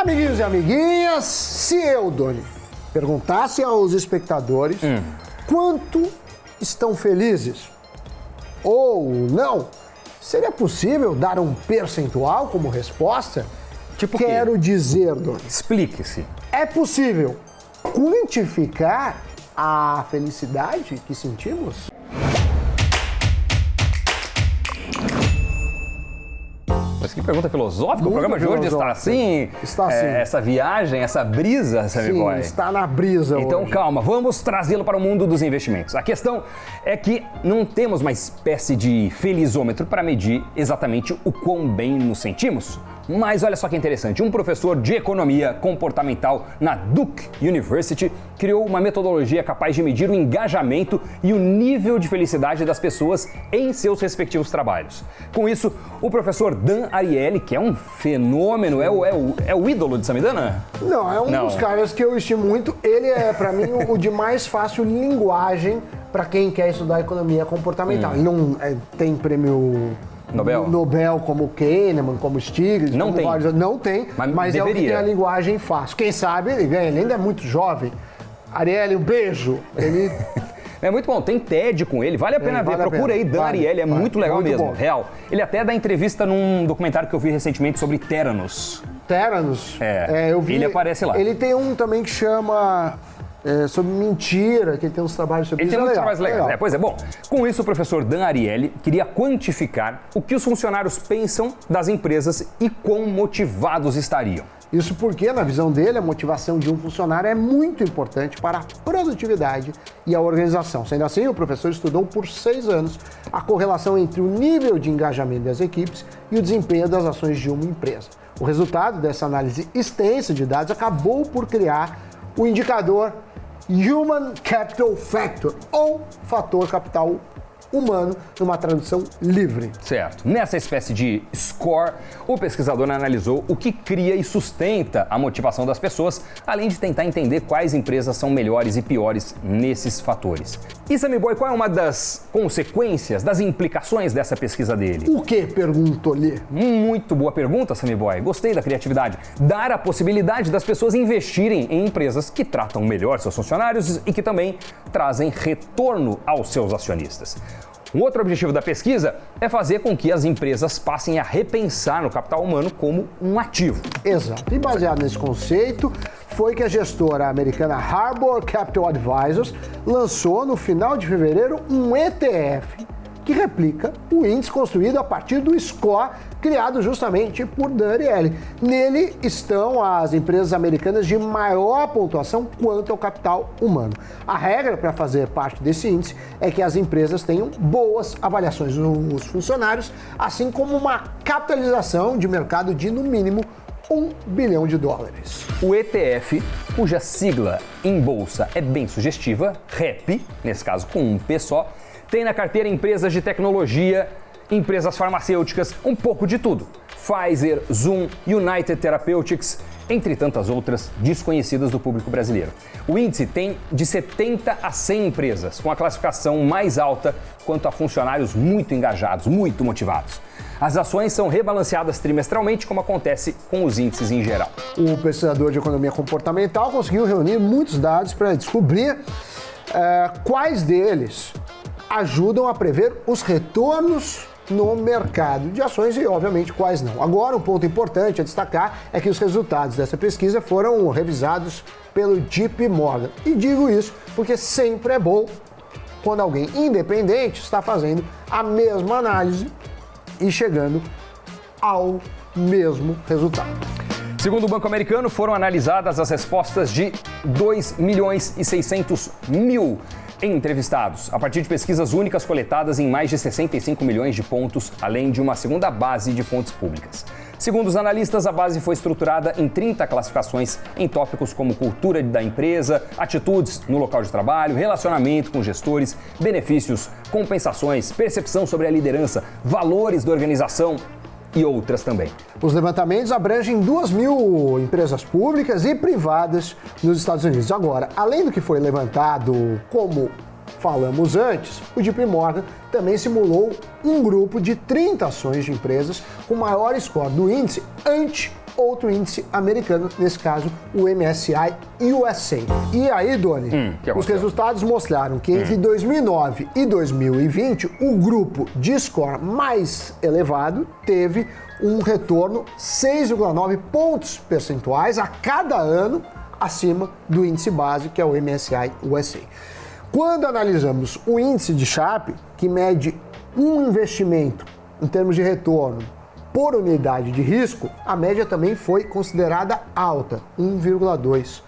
Amiguinhos e amiguinhas, se eu, Doni, perguntasse aos espectadores quanto estão felizes ou não, seria possível dar um percentual como resposta? Tipo Quero dizer, Doni, explique-se. é possível quantificar a felicidade que sentimos? Mas que pergunta filosófica, Muito o programa de hoje está filosófica. assim? Está assim. Essa viagem, essa brisa, Sammy Sim, Boy. está na brisa Então hoje. calma, vamos trazê-lo para o mundo dos investimentos. A questão é que não temos uma espécie de felizômetro para medir exatamente o quão bem nos sentimos. Mas olha só que interessante, um professor de economia comportamental na Duke University criou uma metodologia capaz de medir o engajamento e o nível de felicidade das pessoas em seus respectivos trabalhos. Com isso, o professor Dan Ariely, que é um fenômeno, é o ídolo de Samidana? Não, é um dos caras que eu estimo muito. Ele é, para mim, o de mais fácil linguagem para quem quer estudar economia comportamental. Ele não tem prêmio Nobel como Kahneman, como Stiglitz, não como tem. Vários, não tem, mas é o que tem a linguagem fácil. Quem sabe ele ganha, ele ainda é muito jovem. Ariely, um beijo. Ele... É muito bom, tem TED com ele, vale a pena ver, procura aí Dan Ariely, é muito legal muito mesmo, bom. Real. Ele até dá entrevista num documentário que eu vi recentemente sobre Theranos. Theranos? Eu vi. Ele aparece lá. Ele tem um também que chama... sobre mentira, que ele tem uns trabalhos sobre isso. Ele tem muitos trabalhos legais. Pois é, bom, com isso o professor Dan Ariely queria quantificar o que os funcionários pensam das empresas e quão motivados estariam. Isso porque, na visão dele, a motivação de um funcionário é muito importante para a produtividade e a organização. Sendo assim, o professor estudou por 6 anos a correlação entre o nível de engajamento das equipes e o desempenho das ações de uma empresa. O resultado dessa análise extensa de dados acabou por criar o indicador Human Capital Factor, ou fator capital humano, numa tradução livre. Certo. Nessa espécie de score, o pesquisador analisou o que cria e sustenta a motivação das pessoas, além de tentar entender quais empresas são melhores e piores nesses fatores. E Sammy Boy, qual é uma das consequências, das implicações dessa pesquisa dele? O que? Perguntou-lhe. Muito boa pergunta, Sammy Boy. Gostei da criatividade. Dar a possibilidade das pessoas investirem em empresas que tratam melhor seus funcionários e que também trazem retorno aos seus acionistas. Um outro objetivo da pesquisa é fazer com que as empresas passem a repensar no capital humano como um ativo. Exato. E baseado nesse conceito, foi que a gestora americana Harbor Capital Advisors lançou no final de fevereiro um ETF que replica o índice construído a partir do score criado justamente por Dan Ariely. Nele estão as empresas americanas de maior pontuação quanto ao capital humano. A regra para fazer parte desse índice é que as empresas tenham boas avaliações dos funcionários, assim como uma capitalização de mercado de, no mínimo, $1 bilhão. O ETF, cuja sigla em bolsa é bem sugestiva, REP, nesse caso com um P só, tem na carteira empresas de tecnologia, empresas farmacêuticas, um pouco de tudo. Pfizer, Zoom, United Therapeutics, entre tantas outras desconhecidas do público brasileiro. O índice tem de 70 a 100 empresas, com a classificação mais alta quanto a funcionários muito engajados, muito motivados. As ações são rebalanceadas trimestralmente, como acontece com os índices em geral. O pesquisador de economia comportamental conseguiu reunir muitos dados para descobrir quais deles ajudam a prever os retornos no mercado de ações e, obviamente, quais não. Agora, um ponto importante a destacar é que os resultados dessa pesquisa foram revisados pelo JP Morgan. E digo isso porque sempre é bom quando alguém independente está fazendo a mesma análise e chegando ao mesmo resultado. Segundo o Banco Americano, foram analisadas as respostas de 2.600.000 entrevistados, a partir de pesquisas únicas coletadas em mais de 65 milhões de pontos, além de uma segunda base de fontes públicas. Segundo os analistas, a base foi estruturada em 30 classificações em tópicos como cultura da empresa, atitudes no local de trabalho, relacionamento com gestores, benefícios, compensações, percepção sobre a liderança, valores da organização e outras também. Os levantamentos abrangem 2.000 empresas públicas e privadas nos Estados Unidos. Agora, além do que foi levantado, como falamos antes, o JP Morgan também simulou um grupo de 30 ações de empresas com maior score do índice ante outro índice americano, nesse caso o MSCI USA. E aí, Doni, os resultados mostraram que entre 2009 e 2020, o grupo de score mais elevado teve um retorno 6,9 pontos percentuais a cada ano acima do índice base, que é o MSCI USA. Quando analisamos o índice de Sharpe, que mede um investimento em termos de retorno por unidade de risco, a média também foi considerada alta, 1,2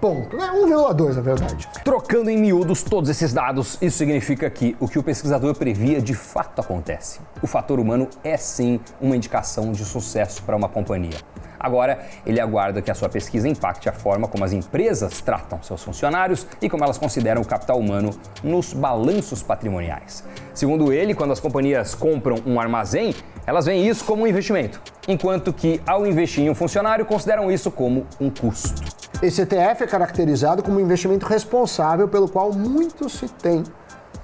ponto. 1,2 na verdade. Trocando em miúdos todos esses dados, isso significa que o que o pesquisador previa de fato acontece. O fator humano é sim uma indicação de sucesso para uma companhia. Agora, ele aguarda que a sua pesquisa impacte a forma como as empresas tratam seus funcionários e como elas consideram o capital humano nos balanços patrimoniais. Segundo ele, quando as companhias compram um armazém, elas veem isso como um investimento, enquanto que, ao investir em um funcionário, consideram isso como um custo. Esse ETF é caracterizado como um investimento responsável pelo qual muito se tem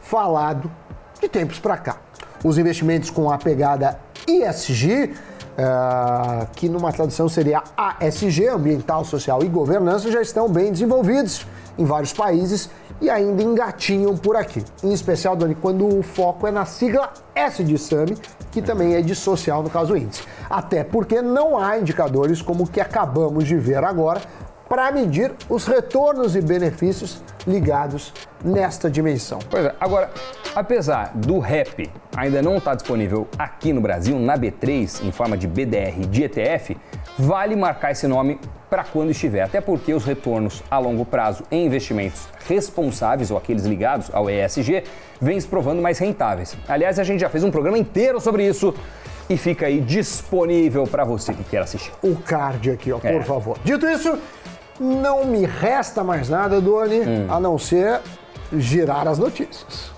falado de tempos para cá. Os investimentos com a pegada ESG, que numa tradução seria ASG, Ambiental, Social e Governança, já estão bem desenvolvidos em vários países e ainda engatinham por aqui. Em especial, Doni, quando o foco é na sigla S de SAMI, que também é de social no caso índice. Até porque não há indicadores como o que acabamos de ver agora para medir os retornos e benefícios ligados nesta dimensão. Pois é, agora, apesar do REP ainda não estar disponível aqui no Brasil, na B3, em forma de BDR de ETF, vale marcar esse nome para quando estiver, até porque os retornos a longo prazo em investimentos responsáveis ou aqueles ligados ao ESG vêm se provando mais rentáveis. Aliás, a gente já fez um programa inteiro sobre isso e fica aí disponível para você que quer assistir. O card aqui, ó, por favor. Dito isso, não me resta mais nada, Doni, a não ser girar as notícias.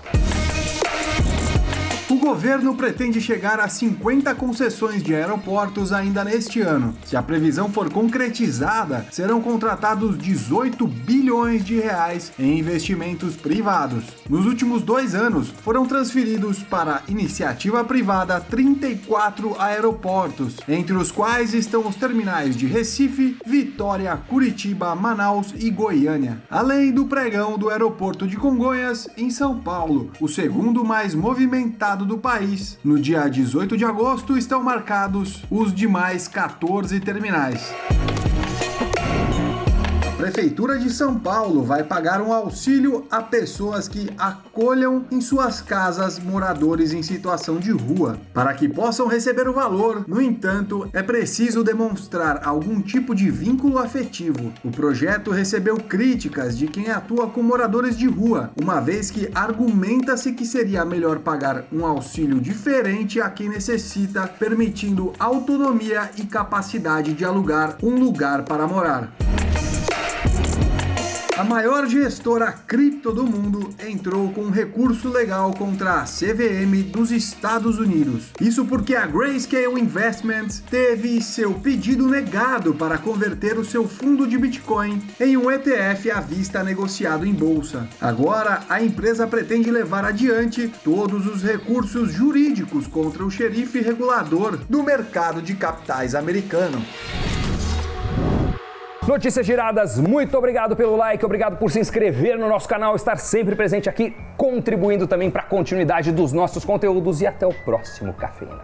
O governo pretende chegar a 50 concessões de aeroportos ainda neste ano. Se a previsão for concretizada, serão contratados 18 bilhões de reais em investimentos privados. Nos últimos 2 anos, foram transferidos para iniciativa privada 34 aeroportos, entre os quais estão os terminais de Recife, Vitória, Curitiba, Manaus e Goiânia, além do pregão do aeroporto de Congonhas, em São Paulo, o segundo mais movimentado do país. No dia 18 de agosto estão marcados os demais 14 terminais. A Prefeitura de São Paulo vai pagar um auxílio a pessoas que acolham em suas casas moradores em situação de rua. Para que possam receber o valor, no entanto, é preciso demonstrar algum tipo de vínculo afetivo. O projeto recebeu críticas de quem atua com moradores de rua, uma vez que argumenta-se que seria melhor pagar um auxílio diferente a quem necessita, permitindo autonomia e capacidade de alugar um lugar para morar. A maior gestora cripto do mundo entrou com um recurso legal contra a CVM dos Estados Unidos. Isso porque a Grayscale Investments teve seu pedido negado para converter o seu fundo de Bitcoin em um ETF à vista negociado em bolsa. Agora, a empresa pretende levar adiante todos os recursos jurídicos contra o xerife regulador do mercado de capitais americano. Notícias giradas, muito obrigado pelo like, obrigado por se inscrever no nosso canal, estar sempre presente aqui, contribuindo também para a continuidade dos nossos conteúdos e até o próximo Cafeína.